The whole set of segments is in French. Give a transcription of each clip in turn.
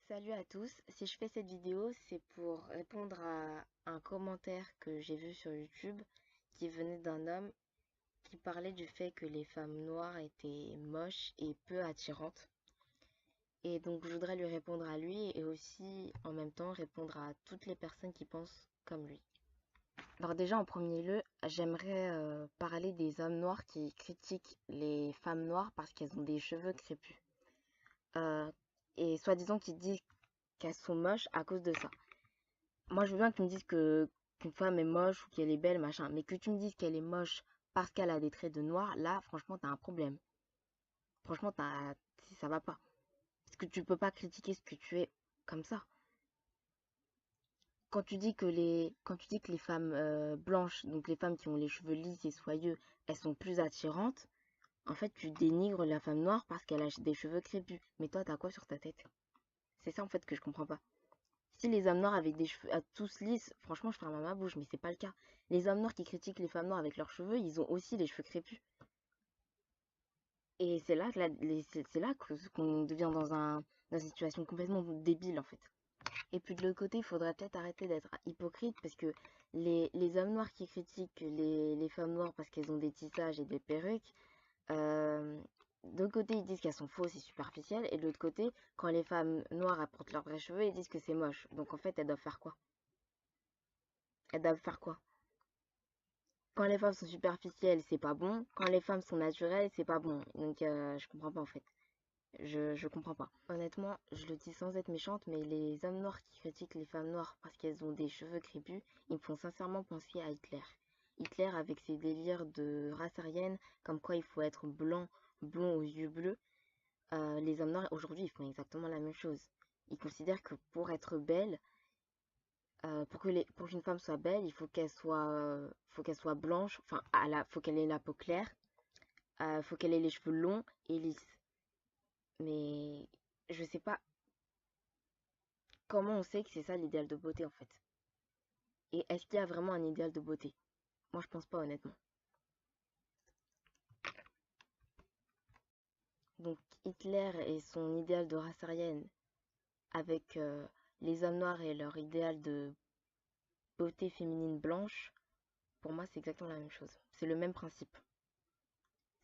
Salut à tous, si je fais cette vidéo, c'est pour répondre à un commentaire que j'ai vu sur YouTube qui venait d'un homme qui parlait du fait que les femmes noires étaient moches et peu attirantes. Et donc je voudrais lui répondre à lui et aussi en même temps répondre à toutes les personnes qui pensent comme lui. Alors déjà en premier lieu, j'aimerais parler des hommes noirs qui critiquent les femmes noires parce qu'elles ont des cheveux crépus. Euh, et soi-disant qui disent qu'elles sont moches à cause de ça. Moi, je veux bien que tu me dises que qu'une femme est moche ou qu'elle est belle, machin, mais que tu me dises qu'elle est moche parce qu'elle a des traits de noir, là, franchement, t'as un problème. Franchement, ça va pas. Parce que tu peux pas critiquer ce que tu es comme ça. Quand tu dis que les femmes blanches, donc les femmes qui ont les cheveux lisses et soyeux, elles sont plus attirantes, en fait, tu dénigres la femme noire parce qu'elle a des cheveux crépus. Mais toi, t'as quoi sur ta tête? C'est ça, en fait, que je comprends pas. Si les hommes noirs avaient des cheveux à tous lisses, franchement, je ferme ma bouche, mais c'est pas le cas. Les hommes noirs qui critiquent les femmes noires avec leurs cheveux, ils ont aussi les cheveux crépus. Et c'est là que c'est là qu'on devient dans une situation complètement débile, en fait. Et puis de l'autre côté, il faudrait peut-être arrêter d'être hypocrite parce que les hommes noirs qui critiquent les femmes noires parce qu'elles ont des tissages et des perruques, euh, d'un côté, ils disent qu'elles sont fausses et superficielles, et de l'autre côté, quand les femmes noires apportent leurs vrais cheveux, ils disent que c'est moche. Donc en fait, elles doivent faire quoi? Elles doivent faire quoi? Quand les femmes sont superficielles, c'est pas bon. Quand les femmes sont naturelles, c'est pas bon. Donc je comprends pas en fait. Je comprends pas. Honnêtement, je le dis sans être méchante, mais les hommes noirs qui critiquent les femmes noires parce qu'elles ont des cheveux crépus, ils me font sincèrement penser à Hitler. Hitler avec ses délires de race aryenne, comme quoi il faut être blanc, blond aux yeux bleus. Les hommes noirs aujourd'hui, ils font exactement la même chose. Ils considèrent que pour être belle, pour qu'une femme soit belle, il faut qu'elle soit blanche, enfin, faut qu'elle ait la peau claire, faut qu'elle ait les cheveux longs et lisses. Mais je sais pas comment on sait que c'est ça l'idéal de beauté en fait. Et est-ce qu'il y a vraiment un idéal de beauté? Moi, je pense pas honnêtement. Donc Hitler et son idéal de race aryenne avec les hommes noirs et leur idéal de beauté féminine blanche, pour moi, c'est exactement la même chose. C'est le même principe.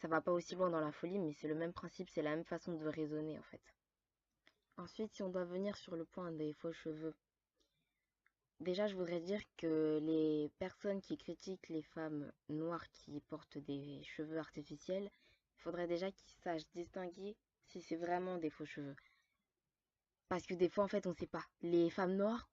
Ça va pas aussi loin dans la folie, mais c'est le même principe, c'est la même façon de raisonner en fait. Ensuite, si on doit venir sur le point des faux cheveux, déjà je voudrais dire que les personnes qui critiquent les femmes noires qui portent des cheveux artificiels, il faudrait déjà qu'ils sachent distinguer si c'est vraiment des faux cheveux. Parce que des fois, en fait, on sait pas. Les femmes noires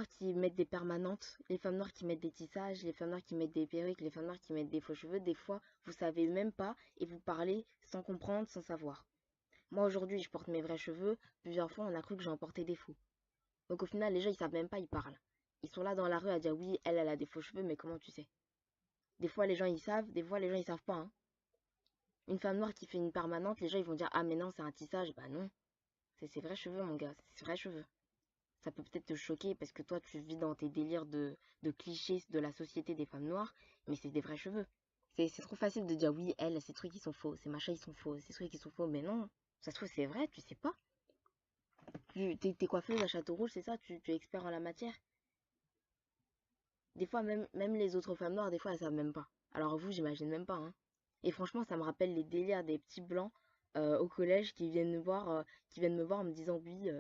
qui mettent des permanentes, les femmes noires qui mettent des tissages, les femmes noires qui mettent des perruques, les femmes noires qui mettent des faux cheveux, des fois, vous savez même pas et vous parlez sans comprendre, sans savoir. Moi aujourd'hui, je porte mes vrais cheveux. Plusieurs fois, on a cru que j'en portais des faux. Donc au final, les gens, ils savent même pas, ils parlent. Ils sont là dans la rue à dire oui, elle a des faux cheveux, mais comment tu sais? Des fois, les gens, ils savent, des fois, les gens, ils savent pas, hein. Une femme noire qui fait une permanente, les gens, ils vont dire ah, mais non, c'est un tissage. Bah non, c'est ses vrais cheveux, mon gars, c'est ses vrais cheveux. Ça peut peut-être te choquer parce que toi, tu vis dans tes délires de clichés de la société des femmes noires, mais c'est des vrais cheveux. C'est trop facile de dire oui, elle, ces trucs, ils sont faux, ces machins, ils sont faux, ces trucs, ils sont faux, mais non. Ça se trouve, c'est vrai, tu sais pas. T'es coiffeuse à Château Rouge, c'est ça? Tu es expert en la matière? Des fois, même les autres femmes noires, des fois, elles savent même pas. Alors vous, j'imagine même pas, hein. Et franchement, ça me rappelle les délires des petits blancs au collège qui viennent me voir en me disant oui,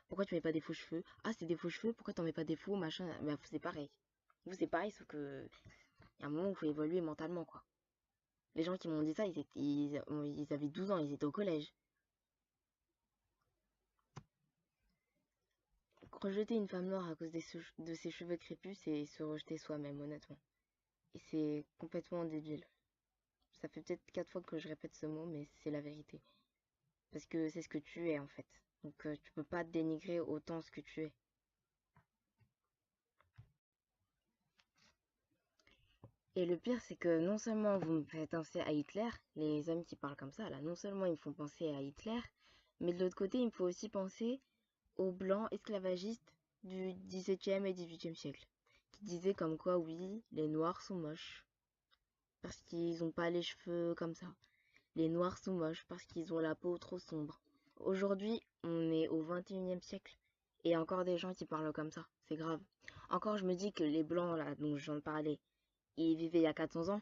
pourquoi tu mets pas des faux cheveux? Ah, c'est des faux cheveux, pourquoi t'en mets pas des faux, machin. Bah, c'est pareil. Vous, c'est pareil, sauf que y a un moment où il faut évoluer mentalement, quoi. Les gens qui m'ont dit ça, ils avaient 12 ans, ils étaient au collège. Rejeter une femme noire à cause de ses cheveux crépus, c'est se rejeter soi-même, honnêtement. Et c'est complètement débile. Ça fait peut-être 4 fois que je répète ce mot, mais c'est la vérité. Parce que c'est ce que tu es en fait. Donc tu peux pas dénigrer autant ce que tu es. Et le pire, c'est que non seulement vous me faites penser à Hitler, les hommes qui parlent comme ça, là, non seulement ils me font penser à Hitler, mais de l'autre côté, il me faut aussi penser aux blancs esclavagistes du 17e et 18e siècle, qui disaient comme quoi, oui, les noirs sont moches, parce qu'ils ont pas les cheveux comme ça. Les noirs sont moches parce qu'ils ont la peau trop sombre. Aujourd'hui, on est au 21e siècle et encore des gens qui parlent comme ça. C'est grave. Encore, je me dis que les blancs, là, dont je viens de parler, ils vivaient il y a 400 ans.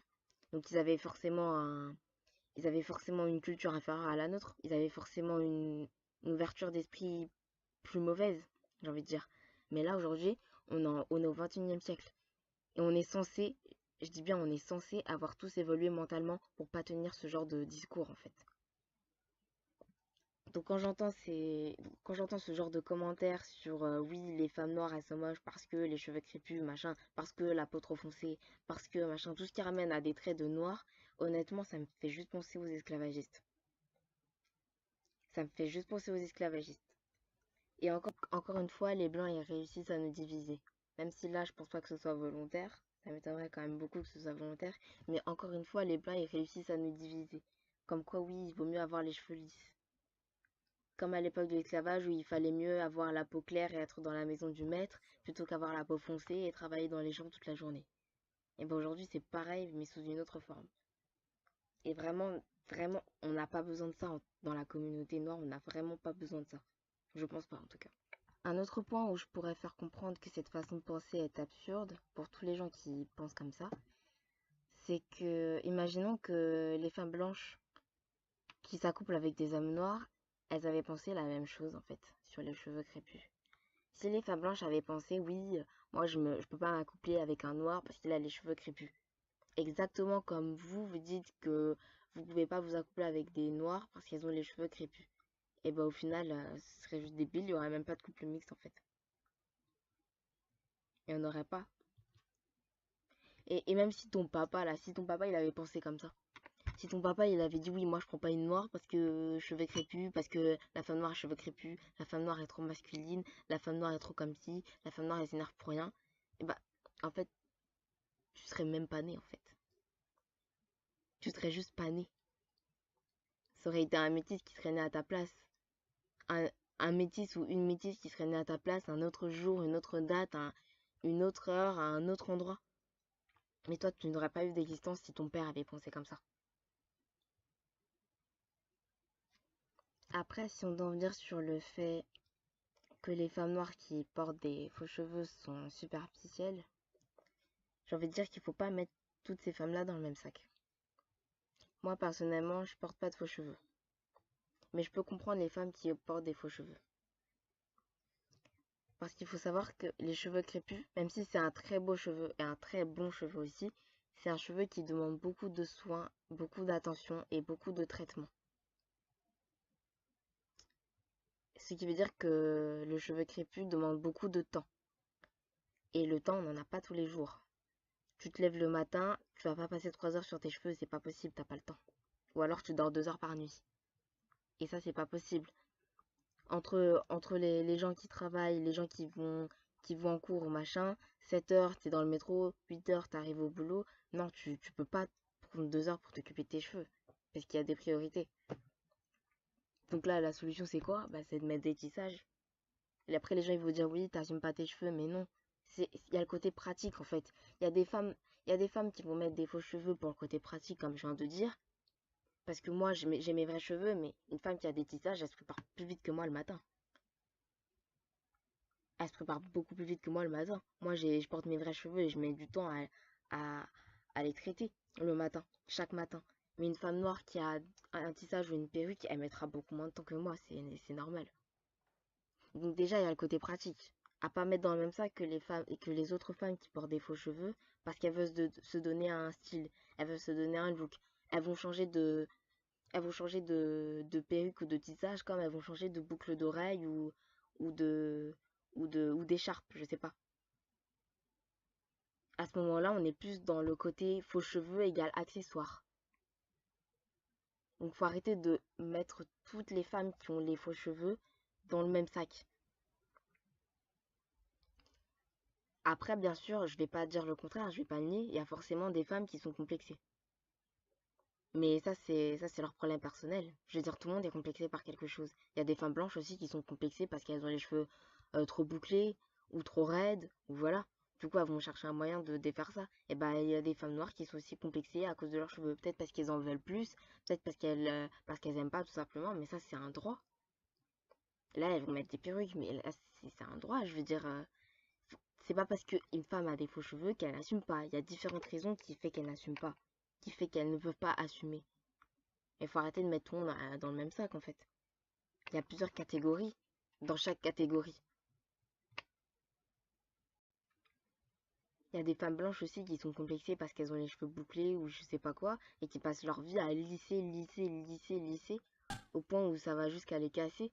Donc ils avaient forcément une culture inférieure à la nôtre. Ils avaient forcément une ouverture d'esprit plus mauvaise, j'ai envie de dire. Mais là, aujourd'hui, on est au 21e siècle. Et on est censé, je dis bien, on est censé avoir tous évolué mentalement pour pas tenir ce genre de discours, en fait. Donc quand j'entends ce genre de commentaires sur oui, les femmes noires elles sont moches parce que les cheveux crépus, machin, parce que la peau trop foncée, parce que machin, tout ce qui ramène à des traits de noir, honnêtement, ça me fait juste penser aux esclavagistes. Ça me fait juste penser aux esclavagistes. Et encore une fois, les blancs ils réussissent à nous diviser. Même si là, je pense pas que ce soit volontaire, ça m'étonnerait quand même beaucoup que ce soit volontaire, mais encore une fois, les blancs ils réussissent à nous diviser. Comme quoi, oui, il vaut mieux avoir les cheveux lisses. Comme à l'époque de l'esclavage où il fallait mieux avoir la peau claire et être dans la maison du maître plutôt qu'avoir la peau foncée et travailler dans les champs toute la journée. Et bien aujourd'hui c'est pareil mais sous une autre forme. Et vraiment, vraiment, on n'a pas besoin de ça dans la communauté noire, on n'a vraiment pas besoin de ça. Je pense pas en tout cas. Un autre point où je pourrais faire comprendre que cette façon de penser est absurde pour tous les gens qui pensent comme ça, c'est que, imaginons que les femmes blanches qui s'accouplent avec des hommes noirs, elles avaient pensé la même chose en fait sur les cheveux crépus. Si les femmes blanches avaient pensé, oui, moi je peux pas m'accoupler avec un noir parce qu'il a les cheveux crépus. Exactement comme vous dites que vous pouvez pas vous accoupler avec des noirs parce qu'ils ont les cheveux crépus. Et ben au final, ce serait juste débile, il y aurait même pas de couple mixte en fait. Il y en aurait pas. Et même si ton papa là, si ton papa il avait pensé comme ça. Si ton papa il avait dit oui, moi je prends pas une noire parce que cheveux crépus, parce que la femme noire a cheveux crépus, la femme noire est trop masculine, la femme noire est trop comme ci, la femme noire elle s'énerve pour rien, et bah en fait tu serais même pas né en fait. Tu serais juste pas né. Ça aurait été un métis qui serait né à ta place. Un, un métis ou une métisse qui serait né à ta place un autre jour, une autre date, une autre heure, à un autre endroit. Mais toi tu n'aurais pas eu d'existence si ton père avait pensé comme ça. Après, si on doit en venir sur le fait que les femmes noires qui portent des faux cheveux sont superficielles, j'ai envie de dire qu'il faut pas mettre toutes ces femmes-là dans le même sac. Moi, personnellement, je porte pas de faux cheveux. Mais je peux comprendre les femmes qui portent des faux cheveux. Parce qu'il faut savoir que les cheveux crépus, même si c'est un très beau cheveu et un très bon cheveu aussi, c'est un cheveu qui demande beaucoup de soins, beaucoup d'attention et beaucoup de traitement. Ce qui veut dire que le cheveu crépus demande beaucoup de temps. Et le temps, on n'en a pas tous les jours. Tu te lèves le matin, tu vas pas passer 3 heures sur tes cheveux, c'est pas possible, t'as pas le temps. Ou alors tu dors 2 heures par nuit. Et ça, c'est pas possible. Entre les gens qui travaillent, les gens qui vont en cours ou machin, 7 heures, t'es dans le métro, 8 heures, t'arrives au boulot. Non, tu peux pas prendre 2 heures pour t'occuper de tes cheveux. Parce qu'il y a des priorités. Donc là, la solution, c'est quoi? Bah, c'est de mettre des tissages. Et après, les gens, ils vont dire, oui, t'assumes pas tes cheveux, mais non. Il y a le côté pratique, en fait. Il y a des femmes, il y a des femmes qui vont mettre des faux cheveux pour le côté pratique, comme je viens de dire. Parce que moi, j'ai mes vrais cheveux, mais une femme qui a des tissages, elle se prépare plus vite que moi le matin. Elle se prépare beaucoup plus vite que moi le matin. Moi, je porte mes vrais cheveux et je mets du temps à, à les traiter le matin, chaque matin. Mais une femme noire qui a un tissage ou une perruque, elle mettra beaucoup moins de temps que moi, c'est normal. Donc déjà, il y a le côté pratique. À pas mettre dans le même sac que les femmes et que les autres femmes qui portent des faux cheveux parce qu'elles veulent se donner un style, elles veulent se donner un look. Elles vont changer de, elles vont changer de perruque ou de tissage comme elles vont changer de boucle d'oreille ou de, ou d'écharpe, je sais pas. À ce moment-là, on est plus dans le côté faux cheveux égale accessoire. Donc faut arrêter de mettre toutes les femmes qui ont les faux cheveux dans le même sac. Après, bien sûr, je vais pas dire le contraire, je vais pas le nier, il y a forcément des femmes qui sont complexées. Mais ça c'est leur problème personnel. Je veux dire, tout le monde est complexé par quelque chose. Il y a des femmes blanches aussi qui sont complexées parce qu'elles ont les cheveux trop bouclés ou trop raides, ou voilà. Du coup, elles vont chercher un moyen de défaire ça. Et ben, il y a des femmes noires qui sont aussi complexées à cause de leurs cheveux. Peut-être parce qu'elles en veulent plus, peut-être parce qu'elles aiment pas tout simplement, mais ça c'est un droit. Là, elles vont mettre des perruques, mais là, c'est un droit, je veux dire. C'est pas parce qu'une femme a des faux cheveux qu'elle n'assume pas. Il y a différentes raisons qui fait qu'elle n'assume pas, qui fait qu'elle ne peut pas assumer. Il faut arrêter de mettre tout le monde dans le même sac, en fait. Il y a plusieurs catégories dans chaque catégorie. Il y a des femmes blanches aussi qui sont complexées parce qu'elles ont les cheveux bouclés ou je sais pas quoi, et qui passent leur vie à lisser, au point où ça va jusqu'à les casser.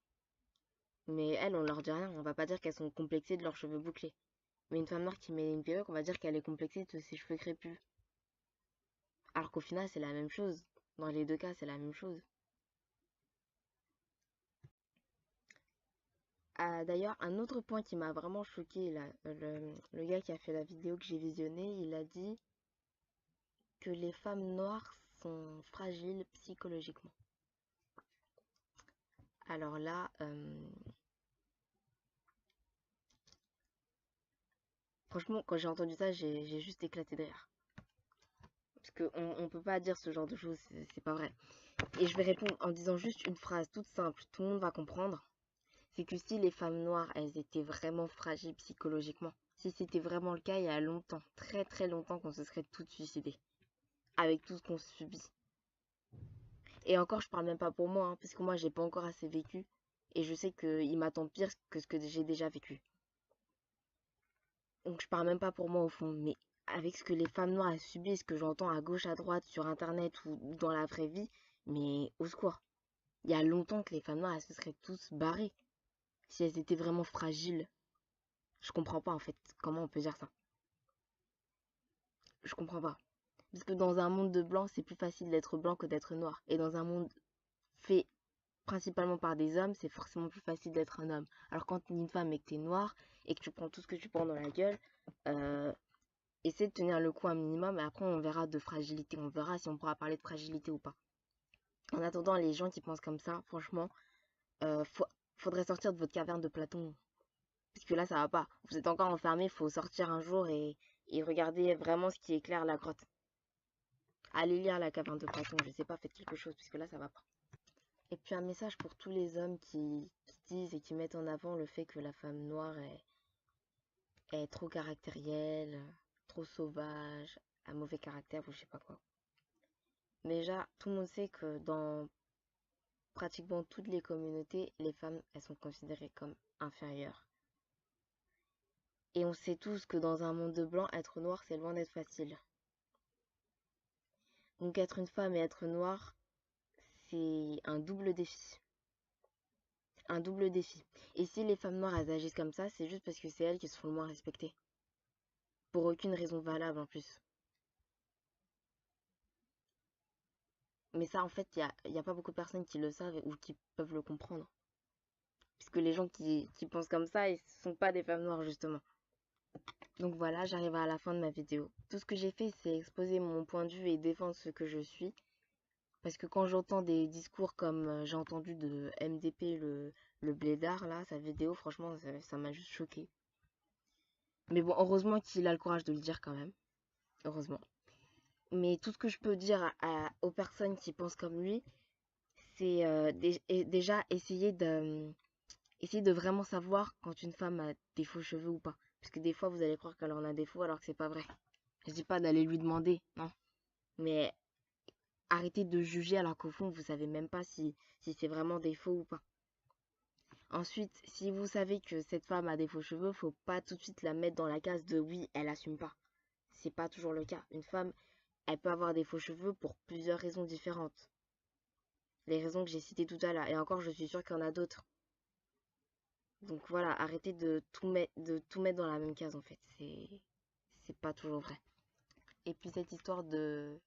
Mais elles, on leur dit rien, on va pas dire qu'elles sont complexées de leurs cheveux bouclés. Mais une femme noire qui met une perruque, on va dire qu'elle est complexée de ses cheveux crépus. Alors qu'au final, c'est la même chose. Dans les deux cas, c'est la même chose. Ah, d'ailleurs, un autre point qui m'a vraiment choqué, là, le gars qui a fait la vidéo que j'ai visionnée, il a dit que les femmes noires sont fragiles psychologiquement. Alors là, franchement, quand j'ai entendu ça, j'ai juste éclaté de rire. Parce qu'on on peut pas dire ce genre de choses, c'est pas vrai. Et je vais répondre en disant juste une phrase toute simple, tout le monde va comprendre. C'est que si les femmes noires, elles étaient vraiment fragiles psychologiquement, si c'était vraiment le cas, il y a longtemps, très très longtemps qu'on se serait toutes suicidées. Avec tout ce qu'on subit. Et encore, je parle même pas pour moi, hein, parce que moi, j'ai pas encore assez vécu. Et je sais qu'il m'attend pire que ce que j'ai déjà vécu. Donc, je parle même pas pour moi au fond. Mais avec ce que les femmes noires subissent, ce que j'entends à gauche, à droite, sur Internet ou dans la vraie vie, mais au secours. Il y a longtemps que les femmes noires, elles se seraient tous barrées. Si elles étaient vraiment fragiles. Je comprends pas, en fait, comment on peut dire ça. Je comprends pas. Parce que dans un monde de blancs, c'est plus facile d'être blanc que d'être noir. Et dans un monde fait principalement par des hommes, c'est forcément plus facile d'être un homme. Alors quand t'es une femme et que t'es noire et que tu prends tout ce que tu prends dans la gueule, euh, essaie de tenir le coup un minimum et après on verra de fragilité, on verra si on pourra parler de fragilité ou pas. En attendant, les gens qui pensent comme ça, franchement, faudrait sortir de votre caverne de Platon. Parce que là, ça va pas. Vous êtes encore enfermé, faut sortir un jour et regarder vraiment ce qui éclaire la grotte. Allez lire la caverne de Platon, je sais pas, faites quelque chose, parce que là, ça va pas. Et puis un message pour tous les hommes qui disent et qui mettent en avant le fait que la femme noire est trop caractérielle, trop sauvage, un mauvais caractère ou je sais pas quoi. Déjà, tout le monde sait que dans pratiquement toutes les communautés, les femmes, elles sont considérées comme inférieures. Et on sait tous que dans un monde de blanc, être noir, c'est loin d'être facile. Donc être une femme et être noire, c'est un double défi. Un double défi. Et si les femmes noires elles agissent comme ça, c'est juste parce que c'est elles qui se font le moins respecter. Pour aucune raison valable en plus. Mais ça, en fait, y a pas beaucoup de personnes qui le savent ou qui peuvent le comprendre. Puisque les gens qui pensent comme ça, ils sont pas des femmes noires, justement. Donc voilà, j'arrive à la fin de ma vidéo. Tout ce que j'ai fait, c'est exposer mon point de vue et défendre ce que je suis. Parce que quand j'entends des discours comme j'ai entendu de MDP, le blédard, là, sa vidéo, franchement, ça m'a juste choqué. Mais bon, heureusement qu'il a le courage de le dire quand même. Heureusement. Mais tout ce que je peux dire aux personnes qui pensent comme lui, c'est déjà essayer de vraiment savoir quand une femme a des faux cheveux ou pas. Parce que des fois, vous allez croire qu'elle en a des faux alors que c'est pas vrai. Je dis pas d'aller lui demander, non. Mais arrêtez de juger alors qu'au fond, vous savez même pas si c'est vraiment des faux ou pas. Ensuite, si vous savez que cette femme a des faux cheveux, faut pas tout de suite la mettre dans la case de oui, elle assume pas. C'est pas toujours le cas. Une femme, elle peut avoir des faux cheveux pour plusieurs raisons différentes. Les raisons que j'ai citées tout à l'heure. Et encore, je suis sûre qu'il y en a d'autres. Donc voilà, arrêtez de tout mettre dans la même case en fait. C'est pas toujours vrai. Et puis cette histoire de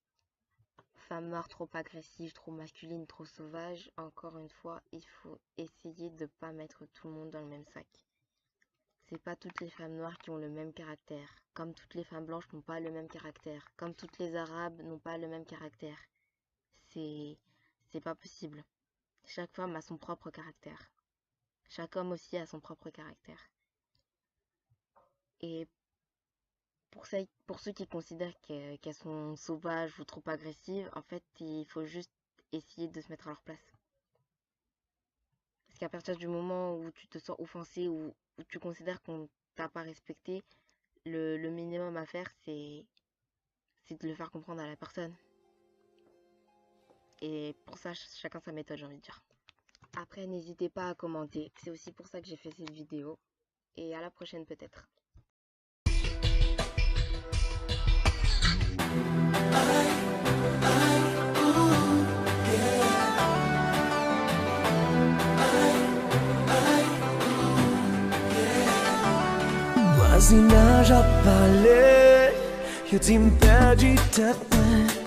femme noire trop agressive, trop masculine, trop sauvage, encore une fois, il faut essayer de pas mettre tout le monde dans le même sac. C'est pas toutes les femmes noires qui ont le même caractère. Comme toutes les femmes blanches n'ont pas le même caractère. Comme toutes les arabes n'ont pas le même caractère. C'est c'est pas possible. Chaque femme a son propre caractère. Chaque homme aussi a son propre caractère. Et pour ceux qui considèrent qu'elles sont sauvages ou trop agressives, en fait, il faut juste essayer de se mettre à leur place. Parce qu'à partir du moment où tu te sens offensé ou où tu considères qu'on t'a pas respecté, le minimum à faire, c'est de le faire comprendre à la personne. Et pour ça, chacun sa méthode, j'ai envie de dire. Après, n'hésitez pas à commenter. C'est aussi pour ça que j'ai fait cette vidéo. Et à la prochaine peut-être. Quasi não já falei, eu te impedi tanto.